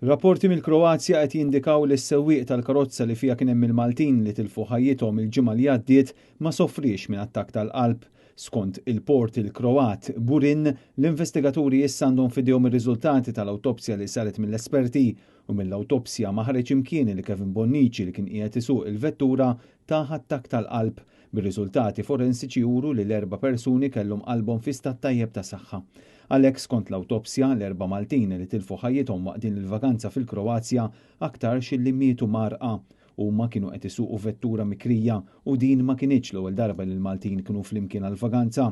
Rapporti mill-Kroazja qed jindikaw li s-sewwieq tal-karozza li fiha kien hemm il-Maltin li tilfu ħajjithom il-ġimgħa li għaddiet ma sofrix minn attakk tal-qalb. Skont il-port il-Kroat Burin, l-investigaturi issa għandhom f'idejhom ir-riżultati tal-awtopsja li saret mill-esperti u mill-awtopsja ma ħareġ imkien li Kevin Bonnici li kien qiegħed isuq il-vettura ta' attakk tal-qalb. Bir-riżultati forensiċi juru li l-4 persuni kellhom qalbhom fi stat tajjeb ta' saħħa. Għalhekk skont l-awtopsja l-4 Maltin li tilfu ħajjithom waqt din il-vakanza fil-Kroazja aktar xilli mietu marqa. Huma kienu qed isuqu vettura mikrija u din ma kinitx l-ewwel darba li l-Maltin kienu flimkien għall-vaganza.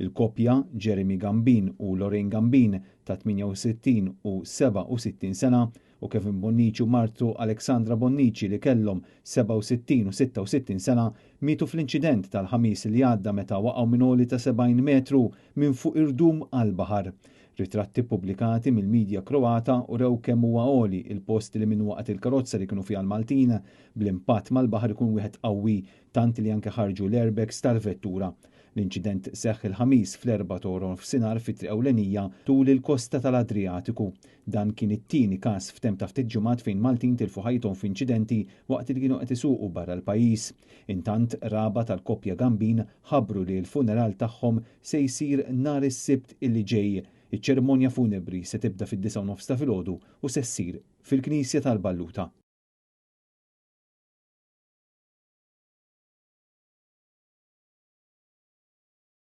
Il-koppja Jeremy Gambin u Lorraine Gambin ta' 68 u 67 sena u Kevin Bonnici u martu Aleksandra Bonnici li kellhom 67 u 66 sena mietu fl-inċident tal-ħamis li għadda meta waqgħu minn għoli ta' 70 metru minn fuq irdum għall-baħar. Ritratti pubblikati mill-medja Kroata u rew kemm huwa għoli il-post li minn waqt il-karozza li kienu fiha l-Maltin bl-impatt mal-baħar ikun wieħed qawwi tant li anke ħarġu l-airbags tal-vettura. L-inċident seħħ il-ħamis fl-4 toro f'sinar fit-triq ewlenija tul il-kosta tal-Adriatiku. Dan kien it-tieni każ f'temp ta' ftit ġimgħat fejn Maltin tilfu ħajthom f'inċidenti waqt li kienu qed isuqu barra l-pajjiż. Intant raba tal-koppja Gambin ħabbru li l-funeral tagħhom se jsir nhar is-Sibt illi ġej. Iċ-ċerimonja funebri se tibda fid-9 ta' filgħodu u se ssir fil-Knisja tal-Balluta.